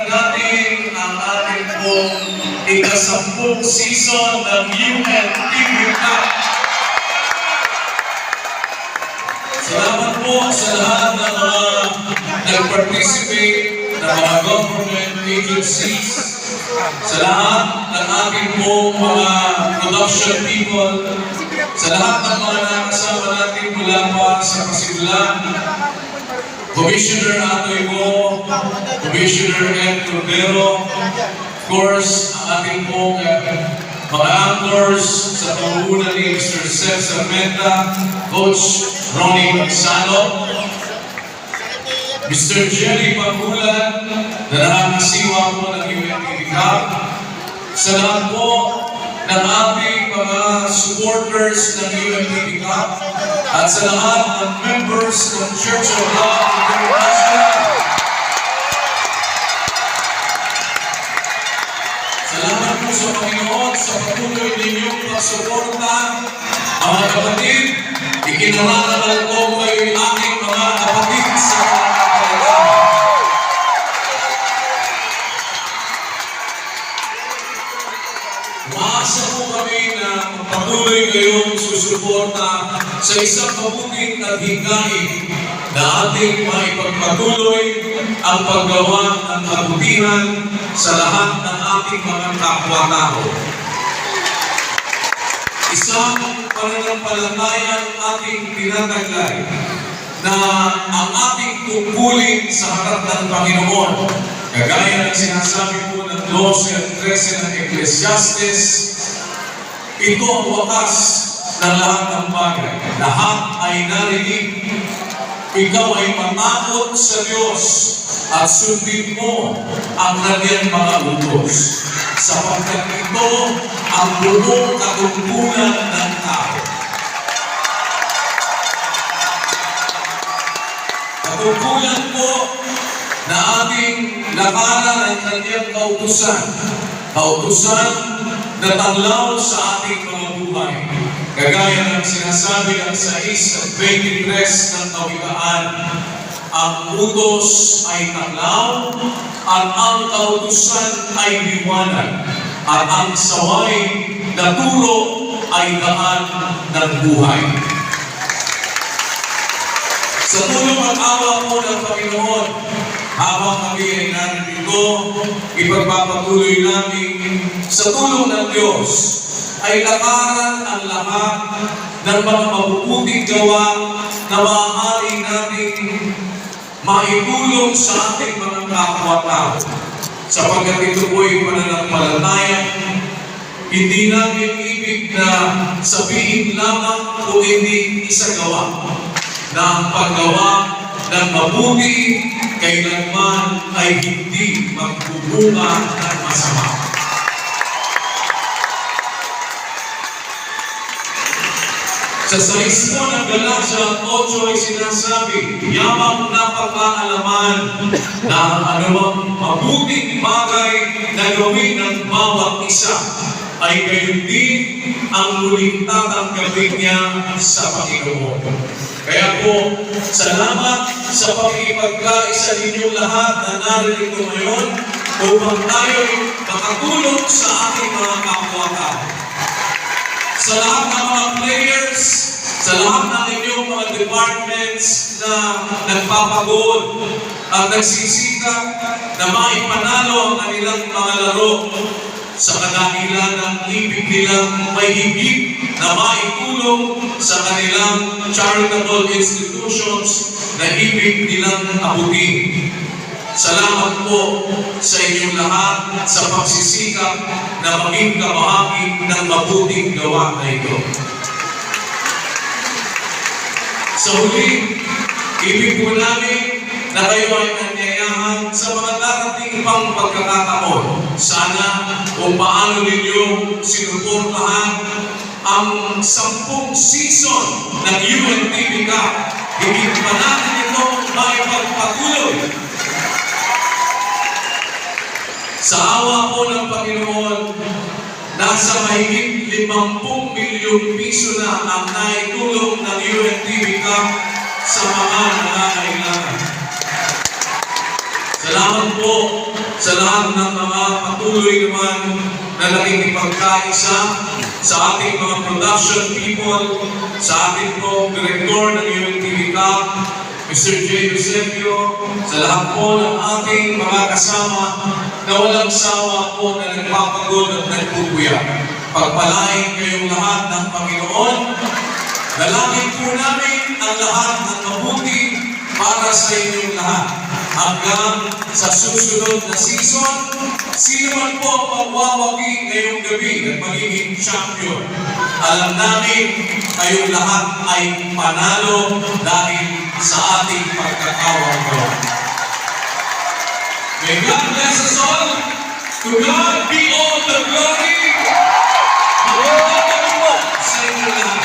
natin ang ating pong ika-10 season ng UNTV Cup. Salamat po sa lahat ng mga nag-participate na mga government agencies, sa lahat ng ating pong mga production people, sa lahat ng mga nakasama natin mula pa sa Pasimulan, Commissioner Atoy Mo, Commissioner Ed Cordero, of course, ang ating pong mga anchors sa pamumunan ni Mr. Seth Sarmenta, Coach Ronnie Magsano, Mr. Jerry Pangulan, na nakakasiwa po ng UNTV Cup, sa lahat po ng ating mga supporters ng UNTV Cup, at sa lahat ng members ng Church of God International. Salamat po sa Panginoon sa patuloy ninyong pagsuporta. Mga kapatid, ikinararangal ko kayo aking mga kapatid sa kapatid. Umaasa po kami na patuloy kayong susuporta sa isang mabuting at hinggain na ating maipagpatuloy ang paggawa ng kabutihan sa lahat ng ating mga kapwa-tao. Isang pananampalataya ang ating tinataglay na ang ating tungkulin sa harap ng Panginoon, kagaya ng sinasabi po ng 12 at 13 ng Ecclesiastes, ito ang wakas ng lahat ng bagay. Lahat ay narinig. Ikaw ay matakot sa Diyos at sundin mo ang kanyang mga utos, sapagkat ito ang buong katungkulan ng tao. Katungkulan po na ating lakaran ang kanyang kautusan. Kautusan na tanglaw sa ating mga buhay. Kagaya ng sinasabi ng 6 at 23 ng Kawikaan, ang utos ay tanglaw at ang kautusan ay liwanag at ang saway na turo ay daan ng buhay. Sa tulong at awa po ng Panginoon, habang kami ay narito, ipagpapatuloy namin sa tulong ng Diyos ay lakaran ang lahat ng mga mabubuting gawa na maaari nating maitulong sa ating mga kapwa-tao. Sapagkat ito po ay pananampalataya, hindi namin ibig na sabihin lamang o hindi isagawa na ang paggawa ng mabuti kailanman ay hindi magbubunga ng masama. Sa 6 po ng Galatia 8 ay sinasabi, yamang napag-aalaman na ang anumang mabuting bagay na gawin ng bawat isa ay gayon din ang muling tatanggapin niya sa Panginoon. Kaya po, salamat sa pakikipagkaisa ninyong lahat na narito ngayon upang tayo'y makatulong sa ating mga kapwa-tao. Sa lahat ng mga players, sa lahat ng inyong mga departments na nagpapagod at nagsisikap na maipanalo ang kanilang mga laro sa kadahilan ng ibig nilang may higit na maitulong sa kanilang charitable institutions na ibig nilang abutin. Salamat po sa inyong lahat sa pagsisikap na maging kabahagi ng mabuting gawa na ito. Sa huli, ibig po namin na kayo ay nanyayahan sa mga darating pang pagkakataon. Sana kung paano ninyo sinuportahan ang 10 season ng UNTV Cup. Higit pa natin ito maipagpatuloy. Sa awa po ng Panginoon, nasa mahigit 50 milyong piso na ang naitulong ng UNTV Cup sa mga nangangailangan. Sa Salamat po sa lahat ng mga patuloy naman na naging ipagkaisa sa ating mga production people, sa ating pong direktor ng UNTV Cup, Mr. J. Eusebio, sa lahat po ng ating mga kasama na walang sawa po na nagpapagod at nagpupuya. Pagpalain kayong lahat ng Panginoon. Dalangin po namin ang lahat ng mabuti para sa inyong lahat. Hanggang sa susunod na season, sino man po magwawagi ngayong gabi at magiging champion. Alam namin kayong lahat ay panalo dahil sa ating pagkakawang ko. May God bless us all. To God be all the glory. Magandang gabi po sa inyo lahat.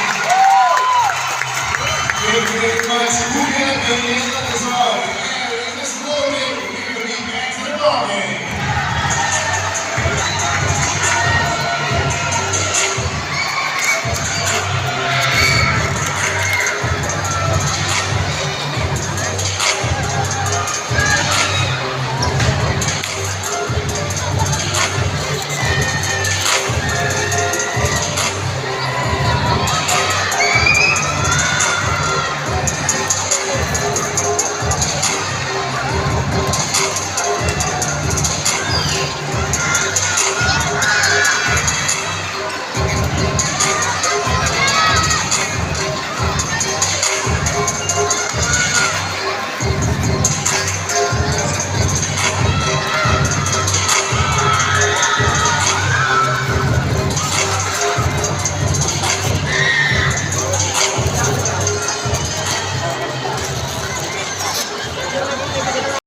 Very much.